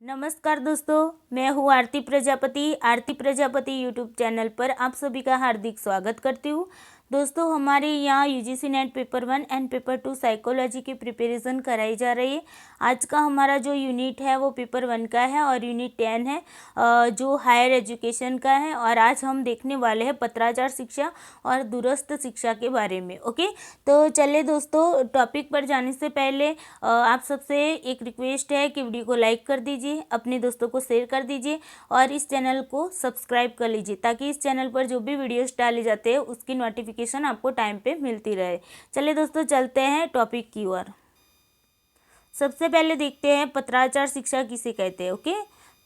नमस्कार दोस्तों, मैं हूँ आरती प्रजापति यूट्यूब चैनल पर आप सभी का हार्दिक स्वागत करती हूँ। दोस्तों, हमारे यहाँ UGC net paper 1 and paper 2 psychology की प्रिपरेशन कराई जा रही है। आज का हमारा जो यूनिट है वो पेपर 1 का है और यूनिट 10 है जो हायर एजुकेशन का है। और आज हम देखने वाले हैं पत्राचार शिक्षा और दूरस्थ शिक्षा के बारे में। ओके, तो चलिए दोस्तों, टॉपिक पर जाने से पहले आप सबसे एक रिक्वेस्ट है कि वीडियो को लाइक कर दीजिए, अपने दोस्तों को शेयर कर दीजिए और इस चैनल को सब्सक्राइब कर लीजिए ताकि इस चैनल पर जो भी वीडियोस डाले जाते हैं उसकी नोटिफिकेशन आपको टाइम पे मिलती रहे। चलिए दोस्तों, चलते हैं टॉपिक की ओर। सबसे पहले देखते हैं पत्राचार शिक्षा किसे कहते हैं। ओके,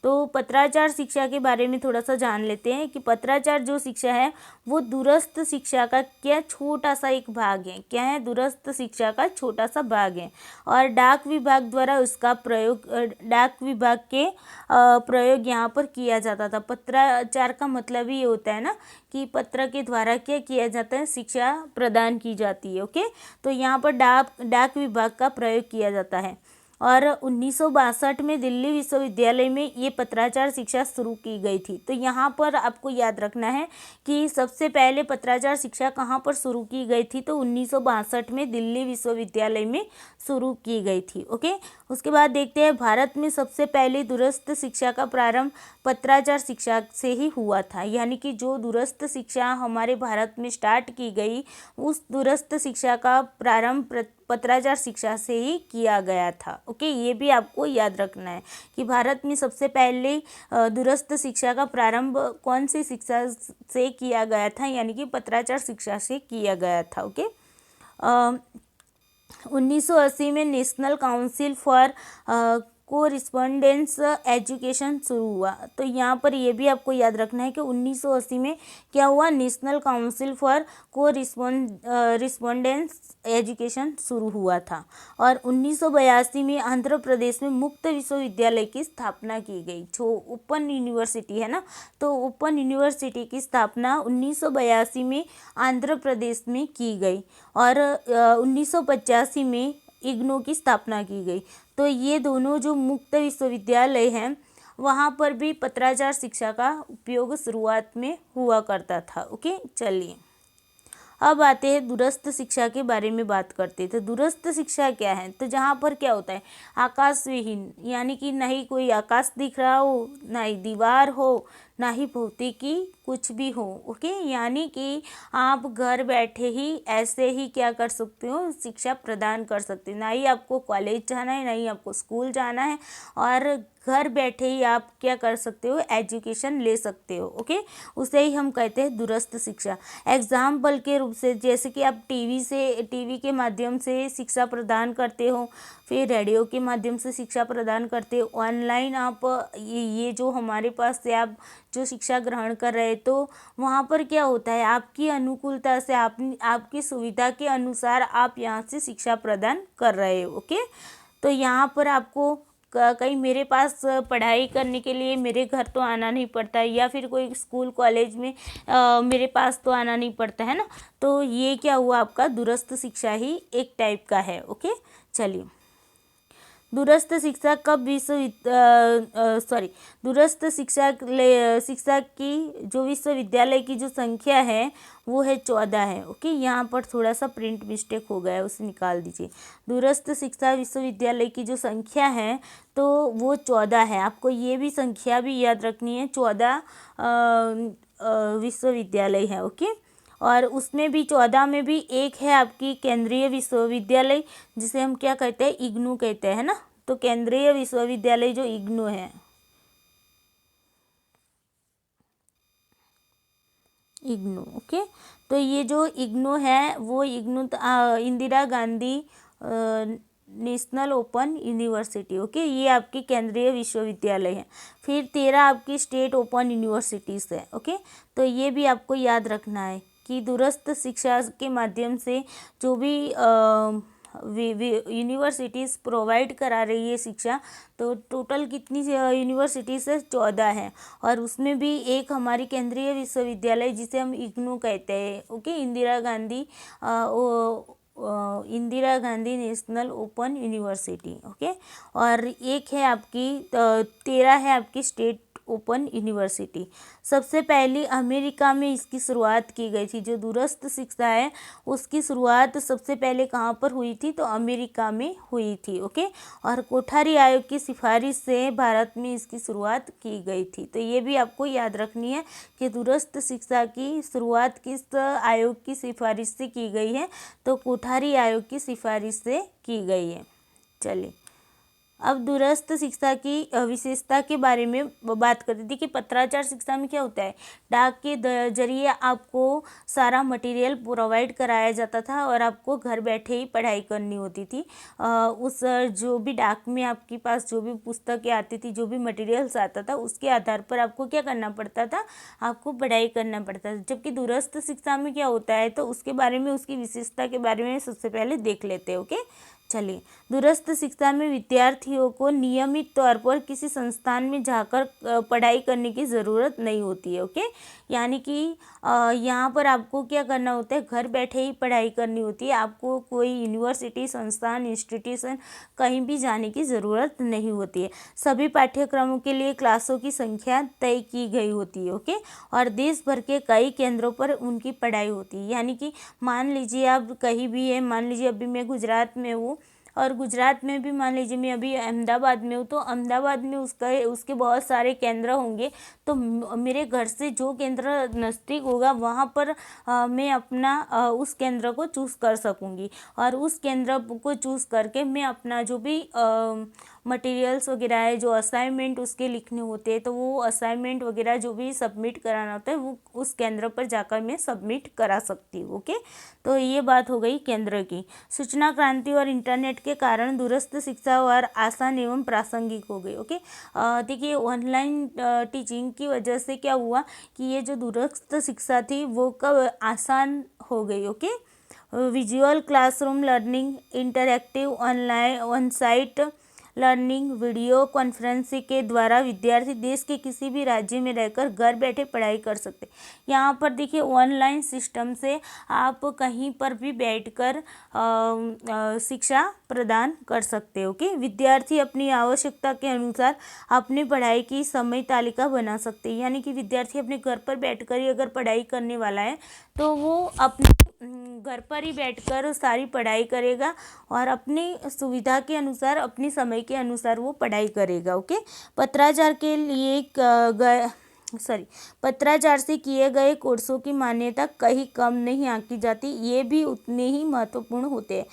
तो पत्राचार शिक्षा के बारे में थोड़ा सा जान लेते हैं कि पत्राचार जो शिक्षा है वो दूरस्थ शिक्षा का क्या छोटा सा एक भाग है। क्या है? दूरस्थ शिक्षा का छोटा सा भाग है और डाक विभाग द्वारा उसका प्रयोग डाक विभाग के प्रयोग यहाँ पर किया जाता था। पत्राचार का मतलब ही ये होता है ना कि पत्र के द्वारा क्या किया जाता है, शिक्षा प्रदान की जाती है। ओके, तो यहाँ पर डाक विभाग का प्रयोग किया जाता है और 1962 में दिल्ली विश्वविद्यालय में ये पत्राचार शिक्षा शुरू की गई थी। तो यहाँ पर आपको याद रखना है कि सबसे पहले पत्राचार शिक्षा कहाँ पर शुरू की गई थी, तो 1962 में दिल्ली विश्वविद्यालय में शुरू की गई थी। ओके, उसके बाद देखते हैं भारत में सबसे पहले दूरस्थ शिक्षा का प्रारंभ पत्राचार शिक्षा से ही हुआ था। यानी कि जो दूरस्थ शिक्षा हमारे भारत में स्टार्ट की गई उस दूरस्थ शिक्षा का प्रारंभ पत्राचार शिक्षा से ही किया गया था। ओके, ये भी आपको याद रखना है कि भारत में सबसे पहले दूरस्थ शिक्षा का प्रारंभ कौन सी शिक्षा से किया गया था, यानी कि पत्राचार शिक्षा से किया गया था। ओके, 1980 में नेशनल काउंसिल फॉर कोरिस्पोंडेंस एजुकेशन शुरू हुआ। तो यहाँ पर ये भी आपको याद रखना है कि 1980 में क्या हुआ, नेशनल काउंसिल फॉर रिस्पोंडेंस एजुकेशन शुरू हुआ था। और 1982 में आंध्र प्रदेश में मुक्त विश्वविद्यालय की स्थापना की गई। जो ओपन यूनिवर्सिटी है ना, तो ओपन यूनिवर्सिटी की स्थापना 1982 में आंध्र प्रदेश में की गई और 1985 में इग्नू की स्थापना की गई। तो ये दोनों जो मुक्त विश्वविद्यालय हैं वहाँ पर भी पत्राचार शिक्षा का उपयोग शुरुआत में हुआ करता था। ओके, चलिए अब आते हैं दूरस्थ शिक्षा के बारे में बात करते हैं। तो दूरस्थ शिक्षा क्या है, तो जहाँ पर क्या होता है, आकाश विहीन, यानी कि ना ही कोई आकाश दिख रहा हो, ना ही दीवार हो, ना ही भौतिकी कुछ भी हो। ओके, यानी कि आप घर बैठे ही ऐसे ही क्या कर सकते हो, शिक्षा प्रदान कर सकते हो। ना ही आपको कॉलेज जाना है, ना ही आपको स्कूल जाना है और घर बैठे ही आप क्या कर सकते हो, एजुकेशन ले सकते हो। ओके, उसे ही हम कहते हैं दूरस्थ शिक्षा। एग्जाम्पल के रूप से जैसे कि आप टीवी के माध्यम से शिक्षा प्रदान करते हो, फिर रेडियो के माध्यम से शिक्षा प्रदान करते हो, ऑनलाइन आप ये जो हमारे पास से आप जो शिक्षा ग्रहण कर रहे हैं, तो वहाँ पर क्या होता है, आपकी अनुकूलता से आपकी सुविधा के अनुसार आप यहाँ से शिक्षा प्रदान कर रहे हो। ओके, तो यहाँ पर आपको कहीं मेरे पास पढ़ाई करने के लिए मेरे घर तो आना नहीं पड़ता है, या फिर कोई स्कूल कॉलेज में मेरे पास तो आना नहीं पड़ता है ना। तो ये क्या हुआ, आपका दूरस्थ शिक्षा ही एक टाइप का है। ओके, चलिए दूरस्थ शिक्षा कब दूरस्थ शिक्षा की जो विश्वविद्यालय की जो संख्या है वो है 14 है। ओके, यहाँ पर थोड़ा सा प्रिंट मिस्टेक हो गया है, उसे निकाल दीजिए। दूरस्थ शिक्षा विश्वविद्यालय की जो संख्या है तो वो 14 है। आपको ये भी संख्या भी याद रखनी है, 14 विश्वविद्यालय है। ओके, और उसमें भी 14 में भी एक है आपकी केंद्रीय विश्वविद्यालय जिसे हम क्या कहते हैं, इग्नू कहते हैं ना। तो केंद्रीय विश्वविद्यालय जो इग्नू है, इग्नू। ओके, तो ये जो इग्नू है वो IGNOU Indira Gandhi national open university. Okay, ये आपकी केंद्रीय विश्वविद्यालय है। फिर 13 आपकी स्टेट ओपन यूनिवर्सिटीज़ है। ओके, तो ये भी आपको याद रखना है कि दूरस्थ शिक्षा के माध्यम से जो भी यूनिवर्सिटीज़ प्रोवाइड करा रही है शिक्षा, तो टोटल कितनी यूनिवर्सिटीज़ है, 14 है। और उसमें भी एक हमारी केंद्रीय विश्वविद्यालय जिसे हम इग्नू कहते हैं। Okay, Indira Gandhi Indira Gandhi national open university, okay. और एक है आपकी 13 है आपकी स्टेट ओपन यूनिवर्सिटी। सबसे पहली अमेरिका में इसकी शुरुआत की गई थी। जो दूरस्थ शिक्षा है उसकी शुरुआत सबसे पहले कहाँ पर हुई थी, तो अमेरिका में हुई थी, ओके। और कोठारी आयोग की सिफारिश से भारत में इसकी शुरुआत की गई थी। तो ये भी आपको याद रखनी है कि दूरस्थ शिक्षा की शुरुआत किस आयोग की सिफारिश से की गई है, तो कोठारी आयोग की सिफारिश से की गई है। चलिए अब दूरस्थ शिक्षा की विशेषता के बारे में बात करते थी कि पत्राचार शिक्षा में क्या होता है, डाक के जरिए आपको सारा मटेरियल प्रोवाइड कराया जाता था और आपको घर बैठे ही पढ़ाई करनी होती थी। उस जो भी डाक में आपके पास जो भी पुस्तकें आती थी, जो भी मटेरियल्स आता था, उसके आधार पर आपको क्या करना पड़ता था, आपको पढ़ाई करना पड़ता था। जबकि दूरस्थ शिक्षा में क्या होता है, तो उसके बारे में, उसकी विशेषता के बारे में सबसे पहले देख लेते हैं, ओके। चलिए, दूरस्थ शिक्षा में विद्यार्थियों को नियमित तौर पर किसी संस्थान में जाकर पढ़ाई करने की ज़रूरत नहीं होती है, ओके। यानी कि यहाँ पर आपको क्या करना होता है, घर बैठे ही पढ़ाई करनी होती है। आपको कोई यूनिवर्सिटी, संस्थान, इंस्टीट्यूशन कहीं भी जाने की ज़रूरत नहीं होती है। सभी पाठ्यक्रमों के लिए क्लासों की संख्या तय की गई होती है, ओके। और देश भर के कई केंद्रों पर उनकी पढ़ाई होती है। यानी कि मान लीजिए आप कहीं भी है, मान लीजिए अभी मैं गुजरात में हूँ और गुजरात में भी मान लीजिए मैं अभी अहमदाबाद में हूँ, तो अहमदाबाद में उसके बहुत सारे केंद्र होंगे। तो मेरे घर से जो केंद्र नज़दीक होगा वहाँ पर मैं अपना उस केंद्र को चूज़ कर सकूँगी। और उस केंद्र को चूज़ करके मैं अपना जो भी मटेरियल्स वगैरह है, जो असाइनमेंट उसके लिखने होते हैं, तो वो असाइनमेंट वगैरह जो भी सबमिट कराना होता है वो उस केंद्र पर जाकर मैं सबमिट करा सकती हूँ, ओके। तो ये बात हो गई केंद्र की। सूचना क्रांति और इंटरनेट के कारण दूरस्थ शिक्षा और आसान एवं प्रासंगिक हो गई, ओके। देखिए ऑनलाइन टीचिंग की वजह से क्या हुआ कि ये जो दूरस्थ शिक्षा थी वो कब आसान हो गई, okay. Visual classroom learning, interactive online on site learning, video conferencing के द्वारा विद्यार्थी देश के किसी भी राज्य में रहकर घर बैठे पढ़ाई कर सकते। यहाँ पर देखिए ऑनलाइन सिस्टम से आप कहीं पर भी बैठकर शिक्षा प्रदान कर सकते हो कि विद्यार्थी अपनी आवश्यकता के अनुसार अपनी पढ़ाई की समय तालिका बना सकते हैं। यानी कि विद्यार्थी अपने घर पर बैठकर ही अगर पढ़ाई करने वाला है तो वो अपने घर पर ही बैठकर सारी पढ़ाई करेगा और अपनी सुविधा के अनुसार, अपनी समय के अनुसार वो पढ़ाई करेगा, ओके। पत्राचार के लिए पत्राचार से किए गए कोर्सों की मान्यता कहीं कम नहीं आंकी जाती, ये भी उतने ही महत्वपूर्ण होते हैं।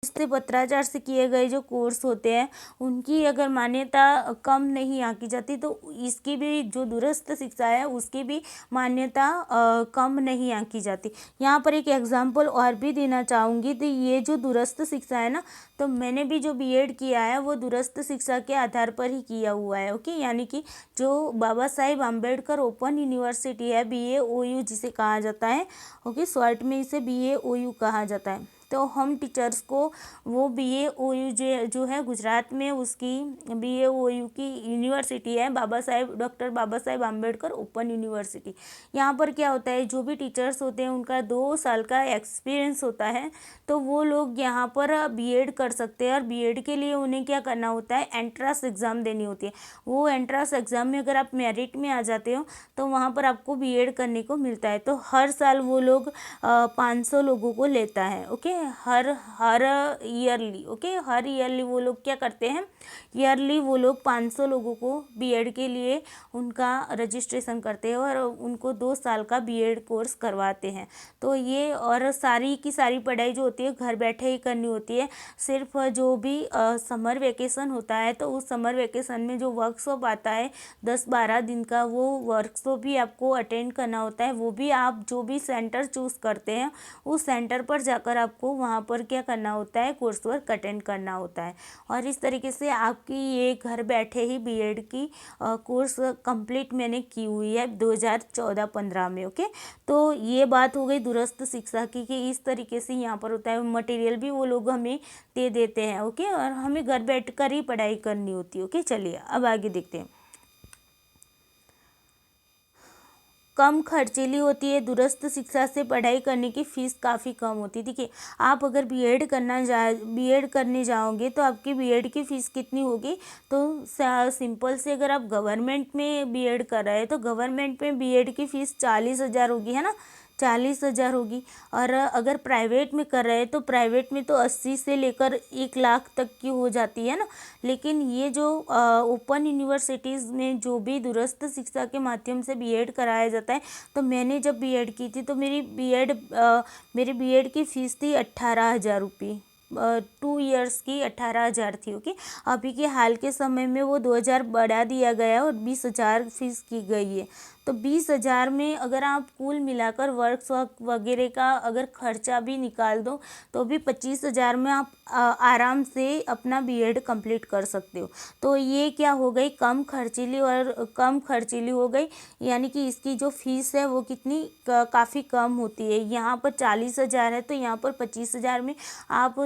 इससे पत्राचार से किए गए जो कोर्स होते हैं उनकी अगर मान्यता कम नहीं आंकी जाती, तो इसकी भी जो दूरस्थ शिक्षा है उसकी भी मान्यता कम नहीं आंकी जाती। यहाँ पर एक एग्जांपल और भी देना चाहूँगी। तो ये जो दूरस्थ शिक्षा है ना, तो मैंने भी जो बीएड किया है वो दूरस्थ शिक्षा के आधार पर ही किया हुआ है, ओके। यानी कि जो बाबा साहेब आम्बेडकर ओपन यूनिवर्सिटी है, BAOU जिसे कहा जाता है, ओके, शॉर्ट में इसे BAOU कहा जाता है। तो हम टीचर्स को वो BAOU जो है गुजरात में, उसकी BAOU की यूनिवर्सिटी है doctor Baba Saheb Ambedkar open university. यहाँ पर क्या होता है, जो भी टीचर्स होते हैं उनका 2 साल का एक्सपीरियंस होता है, तो वो लोग यहाँ पर बीएड कर सकते हैं। और बीएड के लिए उन्हें क्या करना होता है, एंट्रेंस एग्ज़ाम देनी होती है। वो एंट्रेंस एग्ज़ाम में अगर आप मेरिट में आ जाते हो तो वहाँ पर आपको बीएड करने को मिलता है। तो हर साल वो लोग 500 लोगों को लेता है, ओके। हर ईयरली, ओके, हर ईयरली वो लोग क्या करते हैं, ईयरली वो लोग 500 लोगों को बीएड के लिए उनका रजिस्ट्रेशन करते हैं और उनको 2 साल का बीएड कोर्स करवाते हैं। तो ये और सारी की सारी पढ़ाई जो होती है घर बैठे ही करनी होती है। सिर्फ जो भी समर वेकेशन होता है, तो उस समर वेकेशन में जो वर्कशॉप आता है 10-12 दिन का, वो वर्कशॉप भी आपको अटेंड करना होता है। वो भी आप जो भी सेंटर चूज़ करते हैं उस सेंटर पर जाकर आपको वहाँ पर क्या करना होता है, कोर्स वर्क अटेंड करना होता है। और इस तरीके से आपकी ये घर बैठे ही बीएड की कोर्स कंप्लीट मैंने की हुई है 2014-15 में, ओके। तो ये बात हो गई दूरस्थ शिक्षा की कि इस तरीके से यहाँ पर होता है। मटेरियल भी वो लोग हमें दे देते हैं, ओके, और हमें घर बैठ कर ही पढ़ाई करनी होती है, ओके। चलिए अब आगे देखते हैं। कम खर्चीली होती है। दूरस्थ शिक्षा से पढ़ाई करने की फ़ीस काफ़ी कम होती है। देखिए, आप अगर बीएड करने जाओगे तो आपकी बीएड की फ़ीस कितनी होगी, तो सिंपल से अगर आप गवर्नमेंट में बीएड कर रहे हैं तो गवर्नमेंट में बीएड की फ़ीस 40,000 होगी, है ना, 40,000 होगी। और अगर प्राइवेट में कर रहे हैं तो प्राइवेट में तो 80 से लेकर 1 लाख तक की हो जाती है ना। लेकिन ये जो ओपन यूनिवर्सिटीज़ में जो भी दूरस्थ शिक्षा के माध्यम से बीएड कराया जाता है, तो मैंने जब बीएड की थी तो मेरी बीएड की फ़ीस थी 18,000 रुपये। 2 इयर्स की 18,000 थी। ओके, अभी के हाल के समय में वो 2,000 बढ़ा दिया गया और 20,000 फीस की गई है। तो 20,000 में अगर आप कुल मिलाकर वर्क वगैरह का अगर खर्चा भी निकाल दो तो भी 25,000 में आप आराम से अपना बीएड कंप्लीट कर सकते हो। तो ये क्या हो गई, कम खर्चीली हो गई, यानी कि इसकी जो फीस है वो कितनी काफ़ी कम होती है। यहाँ पर 40,000 है तो यहाँ पर 25,000 में आप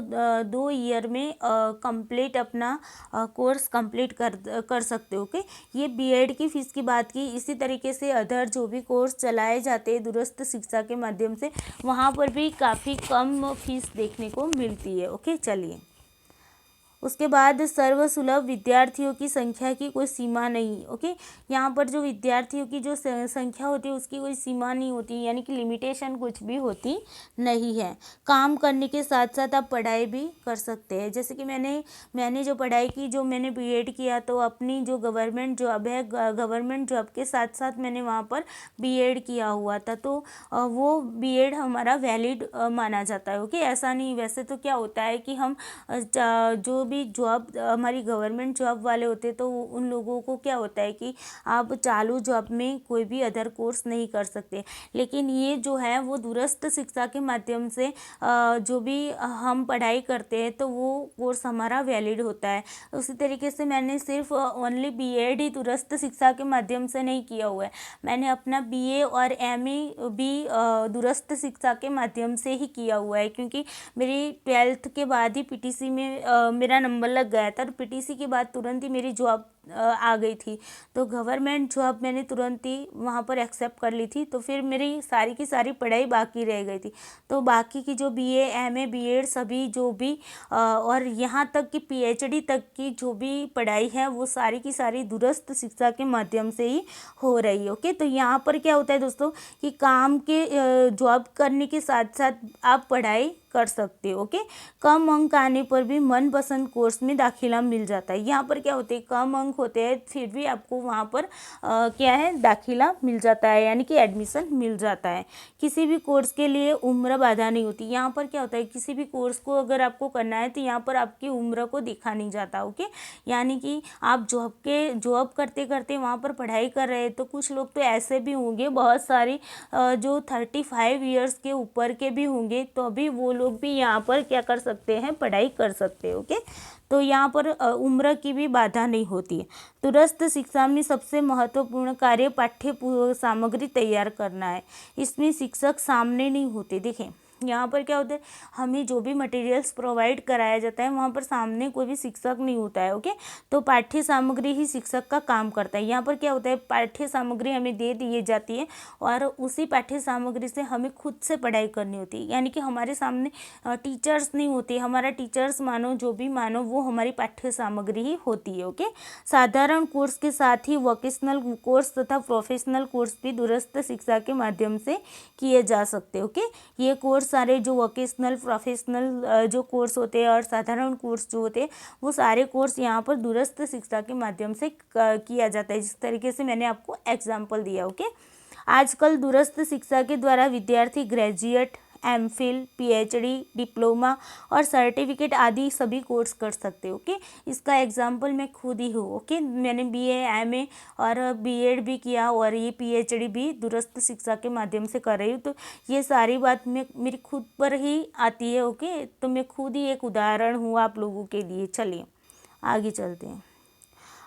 2 ईयर में कंप्लीट अपना कोर्स कंप्लीट कर सकते हो। ओके, ये बीएड की फ़ीस की बात की। इसी तरीके से अदर जो भी कोर्स चलाए जाते हैं दूरस्थ शिक्षा के माध्यम से, वहाँ पर भी काफ़ी कम फीस देखने को मिलती है। ओके, चलिए, उसके बाद सर्वसुलभ विद्यार्थियों की संख्या की कोई सीमा नहीं। ओके, यहाँ पर जो विद्यार्थियों की जो संख्या होती है उसकी कोई सीमा नहीं होती, यानी कि लिमिटेशन कुछ भी होती नहीं है। काम करने के साथ साथ आप पढ़ाई भी कर सकते हैं। जैसे कि मैंने जो पढ़ाई की, जो मैंने बीएड किया, तो अपनी जो गवर्नमेंट जॉब है, गवर्नमेंट जॉब के साथ साथ मैंने वहाँ पर बीएड किया हुआ था, तो वो बीएड हमारा वैलिड माना जाता है। ओके, ऐसा नहीं, वैसे तो क्या होता है कि हम जो भी जॉब हमारी गवर्नमेंट जॉब वाले होते हैं तो उन लोगों को क्या होता है कि आप चालू जॉब में कोई भी अदर कोर्स नहीं कर सकते। लेकिन ये जो है वो दूरस्थ शिक्षा के माध्यम से जो भी हम पढ़ाई करते हैं तो वो कोर्स हमारा वैलिड होता है। उसी तरीके से मैंने सिर्फ ओनली बीएड ही दूरस्थ शिक्षा के माध्यम से नहीं किया हुआ है, मैंने अपना बीए और एमए भी दूरस्थ शिक्षा के माध्यम से ही किया हुआ है, क्योंकि मेरी 12th के बाद ही पीटीसी में मेरा नंबर लग गया था। और पीटीसी के बाद तुरंत ही मेरी जॉब आ गई थी, तो गवर्नमेंट जॉब मैंने तुरंत ही वहाँ पर एक्सेप्ट कर ली थी। तो फिर मेरी सारी की सारी पढ़ाई बाकी रह गई थी। तो बाकी की जो बीए एमए बीएड सभी जो भी और यहाँ तक कि पीएचडी तक की जो भी पढ़ाई है वो सारी की सारी दूरस्थ शिक्षा के माध्यम से ही हो रही है। ओके, तो यहाँ पर क्या होता है दोस्तों कि काम के जॉब करने के साथ साथ आप पढ़ाई कर सकते हो। ओके, कम अंक आने पर भी मनपसंद कोर्स में दाखिला मिल जाता है। यहाँ पर क्या होते हैं, कम अंक होते हैं फिर भी आपको वहाँ पर क्या है, दाखिला मिल जाता है, यानी कि एडमिशन मिल जाता है। किसी भी कोर्स के लिए उम्र बाधा नहीं होती। यहाँ पर क्या होता है, किसी भी कोर्स को अगर आपको करना है तो यहाँ पर आपकी उम्र को देखा नहीं जाता। ओके, यानी कि आप जॉब करते करते वहाँ पर पढ़ाई कर रहे हैं, तो कुछ लोग तो ऐसे भी होंगे, बहुत सारी जो 35 ईयर्स के ऊपर के भी होंगे, तो अभी वो लोग भी यहाँ पर क्या कर सकते हैं, पढ़ाई कर सकते हैं। ओके, तो यहाँ पर उम्र की भी बाधा नहीं होती है। दूरस्थ शिक्षा में सबसे महत्वपूर्ण कार्य पाठ्य सामग्री तैयार करना है। इसमें शिक्षक सामने नहीं होते। देखें, यहाँ पर क्या होता है, हमें जो भी मटेरियल्स प्रोवाइड कराया जाता है वहाँ पर सामने कोई भी शिक्षक नहीं होता है। ओके, तो पाठ्य सामग्री ही शिक्षक का काम करता है। यहाँ पर क्या होता है, पाठ्य सामग्री हमें दे दी जाती है और उसी पाठ्य सामग्री से हमें खुद से पढ़ाई करनी होती है, यानी कि हमारे सामने टीचर्स नहीं होते। हमारा टीचर्स मानो जो भी मानो वो हमारी पाठ्य सामग्री ही होती है। ओके, साधारण कोर्स के साथ ही वोकेशनल कोर्स तथा प्रोफेशनल कोर्स भी दूरस्थ शिक्षा के माध्यम से किए जा सकते हैं। ओके, ये कोर्स सारे जो वोकेशनल प्रोफेशनल जो कोर्स होते हैं और साधारण कोर्स जो होते हैं वो सारे कोर्स यहाँ पर दूरस्थ शिक्षा के माध्यम से किया जाता है, जिस तरीके से मैंने आपको एग्जाम्पल दिया। ओके, आजकल दूरस्थ शिक्षा के द्वारा विद्यार्थी ग्रेजुएट, एमफिल, पीएचडी, डिप्लोमा और सर्टिफिकेट आदि सभी कोर्स कर सकते हो। ओके, इसका एग्जाम्पल मैं खुद ही हूँ। ओके, मैंने बीए एमए और बीएड भी किया और ये पीएचडी भी दूरस्थ शिक्षा के माध्यम से कर रही हूँ। तो ये सारी बात मेरी खुद पर ही आती है। ओके, तो मैं खुद ही एक उदाहरण हूँ आप लोगों के लिए। चलिए आगे चलते हैं।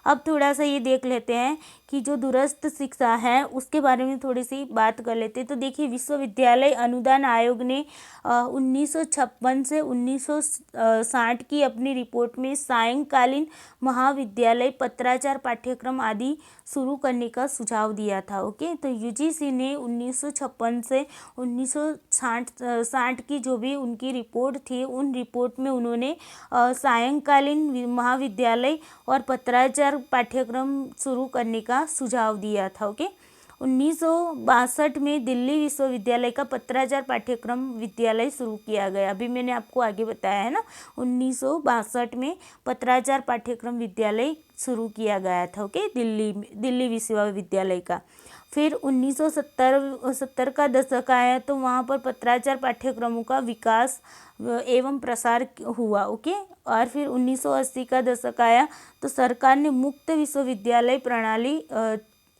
अब थोड़ा सा ये देख लेते हैं कि जो दूरस्थ शिक्षा है उसके बारे में थोड़ी सी बात कर लेते हैं। तो देखिए, विश्वविद्यालय अनुदान आयोग ने 1956 से 1960 की अपनी रिपोर्ट में सायंकालीन महाविद्यालय, पत्राचार पाठ्यक्रम आदि शुरू करने का सुझाव दिया था। ओके, तो यूजीसी ने 1956 से 1960 की जो भी उनकी रिपोर्ट थी, उन रिपोर्ट में उन्होंने सायंकालीन महाविद्यालय और पत्राचार पाठ्यक्रम शुरू करने का सुझाव दिया था। ओके, 1962 में दिल्ली विश्वविद्यालय का पत्राचार पाठ्यक्रम विद्यालय शुरू किया गया। अभी मैंने आपको आगे बताया है ना, 1962 में पत्राचार पाठ्यक्रम विद्यालय शुरू किया गया था। ओके, दिल्ली विश्वविद्यालय का। फिर 1970 का दशक आया तो वहाँ पर पत्राचार पाठ्यक्रमों का विकास एवं प्रसार हुआ। ओके, और फिर 1980 का दशक आया तो सरकार ने मुक्त विश्वविद्यालय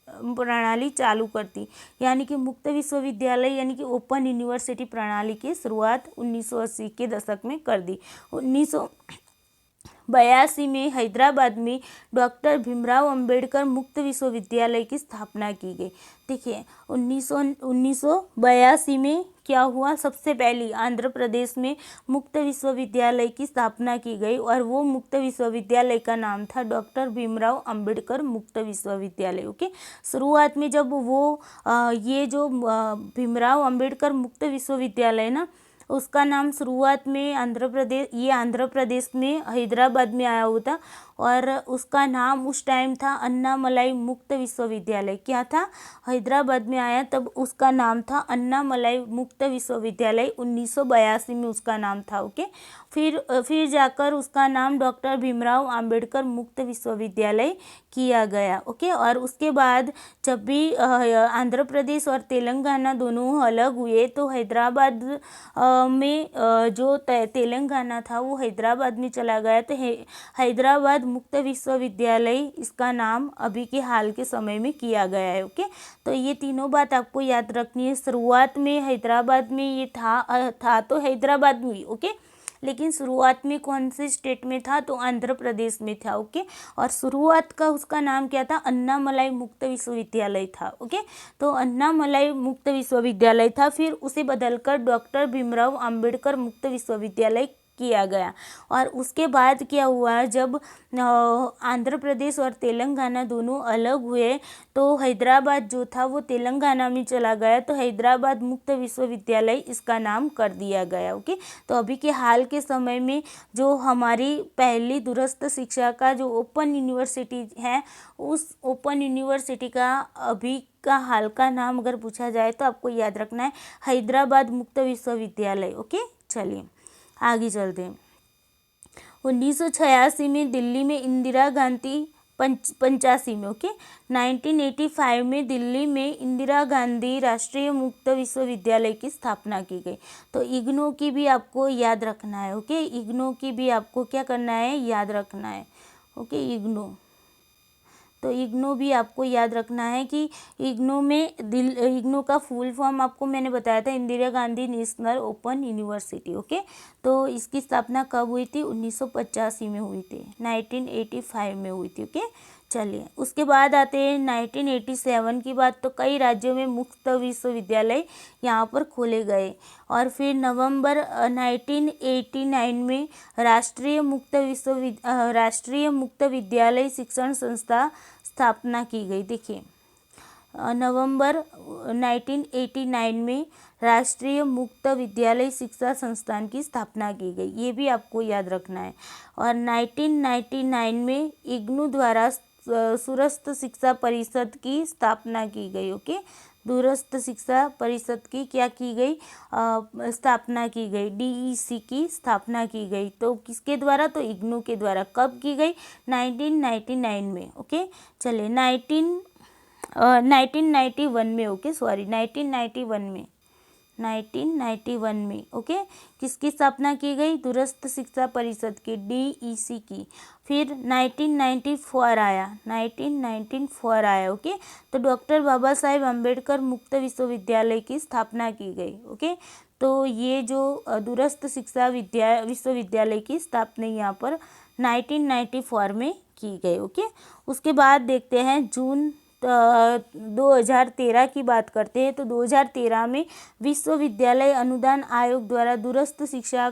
प्रणाली चालू कर दी, यानी कि मुक्त विश्वविद्यालय यानी कि ओपन यूनिवर्सिटी प्रणाली की शुरुआत 1980 के दशक में कर दी। 1982 में हैदराबाद में डॉक्टर भीमराव अंबेडकर मुक्त विश्वविद्यालय की स्थापना की गई। देखिए, 1982 में क्या हुआ, सबसे पहली आंध्र प्रदेश में मुक्त विश्वविद्यालय की स्थापना की गई और वो मुक्त विश्वविद्यालय का नाम था डॉक्टर भीमराव अंबेडकर मुक्त विश्वविद्यालय। ओके, शुरुआत में जब वो ये जो भीमराव अंबेडकर मुक्त विश्वविद्यालय ना, उसका नाम शुरुआत में आंध्र प्रदेश में हैदराबाद में आया हुआ था और उसका नाम उस टाइम था अन्नामलाई मुक्त विश्वविद्यालय। क्या था, हैदराबाद में आया तब उसका नाम था अन्नामलाई मुक्त विश्वविद्यालय, 1982 में उसका नाम था। ओके, फिर जाकर उसका नाम डॉक्टर भीमराव अंबेडकर मुक्त विश्वविद्यालय किया गया। ओके, और उसके बाद जब भी आंध्र प्रदेश और तेलंगाना दोनों अलग हुए तो हैदराबाद में जो तेलंगाना था वो हैदराबाद में चला गया, तो हैदराबाद मुक्त विश्वविद्यालय इसका नाम अभी के हाल के समय में किया गया है। ओके, तो ये तीनों बात आपको याद रखनी है। शुरुआत में हैदराबाद में ये था तो हैदराबाद में। ओके, लेकिन शुरुआत में कौन से स्टेट में था, तो आंध्र प्रदेश में था। ओके, और शुरुआत का उसका नाम क्या था, अन्नामलाई मुक्त विश्वविद्यालय था। ओके, तो अन्नामलाई मुक्त विश्वविद्यालय था, फिर उसे बदलकर डॉक्टर भीमराव अंबेडकर मुक्त विश्वविद्यालय किया गया। और उसके बाद क्या हुआ, जब आंध्र प्रदेश और तेलंगाना दोनों अलग हुए तो हैदराबाद जो था वो तेलंगाना में चला गया, तो हैदराबाद मुक्त विश्वविद्यालय इसका नाम कर दिया गया। ओके, तो अभी के हाल के समय में जो हमारी पहली दूरस्थ शिक्षा का जो ओपन यूनिवर्सिटी है, उस ओपन यूनिवर्सिटी का अभी का हाल का नाम अगर पूछा जाए तो आपको याद रखना है हैदराबाद मुक्त विश्वविद्यालय। ओके, चलिए आगे चलते हैं। 1986 में दिल्ली में इंदिरा गांधी 85 में। ओके, 1985 में दिल्ली में इंदिरा गांधी राष्ट्रीय मुक्त विश्वविद्यालय की स्थापना की गई। तो इग्नू की भी आपको याद रखना है। ओके, इग्नू की भी आपको क्या करना है, याद रखना है। ओके, इग्नू, तो इग्नू भी आपको याद रखना है कि इग्नू का फुल फॉर्म आपको मैंने बताया था, Indira Gandhi national open university. Okay, तो इसकी स्थापना कब हुई थी, 1985 में हुई थी, 1985 में हुई थी। ओके, चलिए उसके बाद आते हैं 1987 की बात। तो कई राज्यों में मुक्त विश्वविद्यालय यहाँ पर खोले गए और फिर नवंबर 1989 में राष्ट्रीय मुक्त विद्यालय शिक्षण संस्था स्थापना की गई। देखिए, नवंबर 1989 में राष्ट्रीय मुक्त विद्यालय शिक्षा संस्थान की स्थापना की गई, ये भी आपको याद रखना है। और 1999 में इग्नू द्वारा दूरस्थ शिक्षा परिषद की स्थापना की गई। ओके, दूरस्थ शिक्षा परिषद की क्या की गई, स्थापना की गई, DEC की स्थापना की गई। तो किसके द्वारा, तो इग्नू के द्वारा। कब की गई, 1999 में। ओके, चलिए 1991 में। ओके, सॉरी 1991 में। ओके, किसकी स्थापना की गई, दूरस्थ शिक्षा परिषद की, DEC की। फिर 1994 आया। ओके, तो डॉक्टर बाबा साहेब अम्बेडकर मुक्त विश्वविद्यालय की स्थापना की गई। ओके, तो ये जो दूरस्थ शिक्षा विश्वविद्यालय की स्थापना यहाँ पर 1994 में की गई। ओके, उसके बाद देखते हैं जून 2013 की बात करते हैं। तो 2013 में विश्वविद्यालय अनुदान आयोग द्वारा दूरस्थ शिक्षा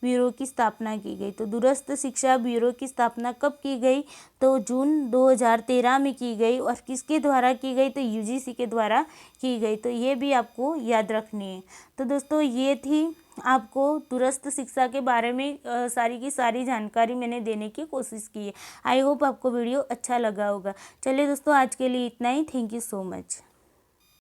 ब्यूरो की स्थापना की गई। तो दूरस्थ शिक्षा ब्यूरो की स्थापना कब की गई? तो जून 2013 में की गई। और किसके द्वारा की गई? तो यूजीसी के द्वारा की गई। तो ये भी आपको याद रखनी है। तो दोस्तों ये थी आपको दूरस्थ शिक्षा के बारे में सारी की सारी जानकारी मैंने देने की कोशिश की है। आई होप आपको वीडियो अच्छा लगा होगा। चलिए दोस्तों, आज के लिए इतना ही। Thank you so much.